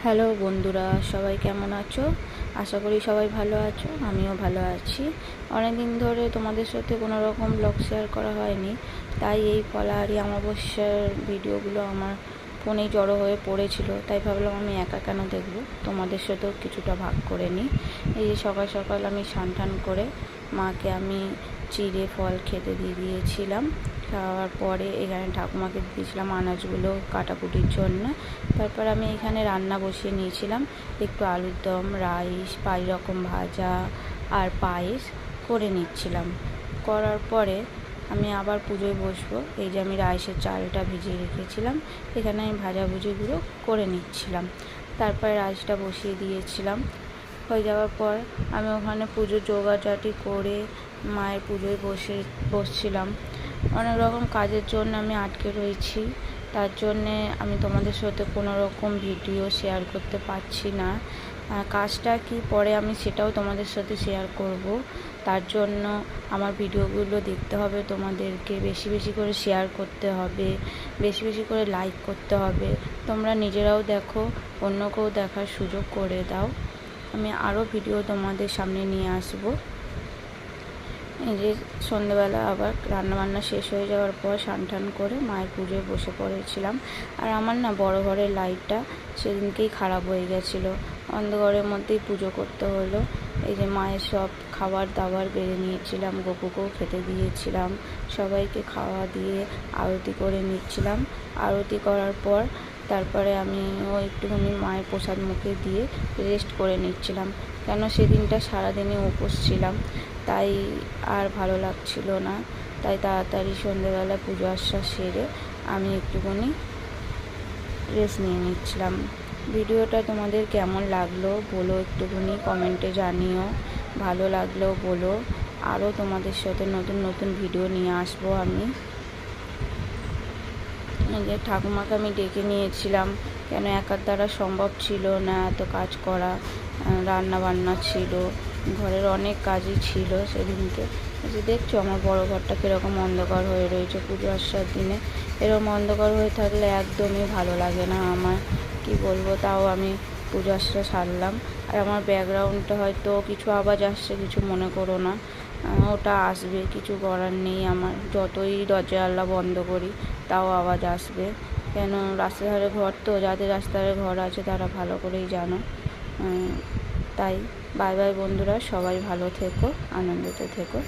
Hello বন্ধুরা, সবাই কেমন আছো? আশা করি সবাই ভালো আছো। আমিও ভালো আছি। অনেক দিন ধরে তোমাদের সাথে কোনো রকম ব্লগ শেয়ার করা হয়নি, তাই এই ফলাহারি অমাবস্যার ভিডিওগুলো আমার ফোনেই জড়ো হয়ে পড়েছিল। তাই ভাবলাম আমি একা কেন দেখবো, তোমাদের সাথেও কিছুটা ভাগ করে নিই। এই যে সকাল সকাল আমি স্নান টান করে মাকে আমি চিড়ে ফল খেতে দিয়ে দিয়েছিলাম। খাওয়ার পরে এখানে ঠাকুমাকে দিয়েছিলাম আনাজগুলো কাটাকুটির জন্য। তারপর আমি এখানে রান্না বসিয়ে নিয়েছিলাম, একটু আলুর দম, রাইস, 5 রকম ভাজা আর পায়েস করে নিচ্ছিলাম। করার পরে আমি আবার পুজোয় বসবো। এই যে আমি রাইসের চালটা ভিজিয়ে রেখেছিলাম, এখানে আমি ভাজাভুজিগুলো করে নিচ্ছিলাম। তারপরে রাইসটা বসিয়ে দিয়েছিলাম। হয়ে যাওয়ার পর আমি ওখানে পুজোর জোগাড়জাটি করে মায়ের পুজোয় বসছিলাম। অনেক রকম কাজের জন্য আমি আটকে রয়েছি, তার জন্যে আমি তোমাদের সাথে কোনো রকম ভিডিও শেয়ার করতে পারছি না। কাজটা কি পরে আমি সেটাও তোমাদের সাথে শেয়ার করব। তার জন্য আমার ভিডিওগুলো দেখতে হবে, তোমাদেরকে বেশি বেশি করে শেয়ার করতে হবে, বেশি বেশি করে লাইক করতে হবে। তোমরা নিজেরাও দেখো, অন্যকেও দেখার সুযোগ করে দাও। আমি আরও ভিডিও তোমাদের সামনে নিয়ে আসবো। এই যে সন্ধ্যেবেলা আবার রান্নাবান্না শেষ হয়ে যাওয়ার পর স্নান টান করে মায়ের পুজোয় বসে পড়েছিলাম। আর আমার না বড় ঘরের লাইটটা সেদিনকেই খারাপ হয়ে গেছিলো, অন্ধকারের মধ্যেই পুজো করতে হলো। এই যে মায়ের সব খাবার দাবার বেড়ে নিয়েছিলাম, গপুকেও খেতে দিয়েছিলাম, সবাইকে খাওয়া দিয়ে আরতি করে নিচ্ছিলাম। আরতি করার পর তারপরে আমিও একটুখানি মায়ের প্রসাদ মুখে দিয়ে রেস্ট করে নিচ্ছিলাম, কেন সেদিনটা সারাদিনই উপোস ছিলাম, তাই আর ভালো লাগছিল না। তাই তাড়াতাড়ি সন্ধ্যেবেলা পুজো আশা সেরে আমি একটুখানি রেস্ট নিয়ে নিচ্ছিলাম। ভিডিওটা তোমাদের কেমন লাগলো বলো, একটুখানি কমেন্টে জানিও। ভালো লাগলেও বলো, আরও তোমাদের সাথে নতুন নতুন ভিডিও নিয়ে আসবো আমি। যে ঠাকুমাকে আমি ডেকে নিয়েছিলাম, কেন একার দ্বারা সম্ভব ছিল না এত কাজ করা। রান্না বান্না ছিল, ঘরের অনেক কাজই ছিল সেদিনকে। যে দেখছো আমার বড় ঘরটা কীরকম অন্ধকার হয়ে রয়েছে পুজো আসার দিনে। এরকম অন্ধকার হয়ে থাকলে একদমই ভালো লাগে না আমার, কি বলবো। তাও আমি পুজো আশা সারলাম। আর আমার ব্যাকগ্রাউন্ডটা হয়তো কিছু আওয়াজ আসছে, কিছু মনে করো না, ওটা আসবে, কিছু করার নেই। আমার যতই দরজা জানলা বন্ধ করি তাও আওয়াজ আসবে, কেন রাস্তার ধারে ঘর তো, যাদের রাস্তার ধারে ঘর আছে তারা ভালো করেই জানো। তাই বাই বাই বন্ধুরা, সবাই ভালো থেকো, আনন্দতে থেকো।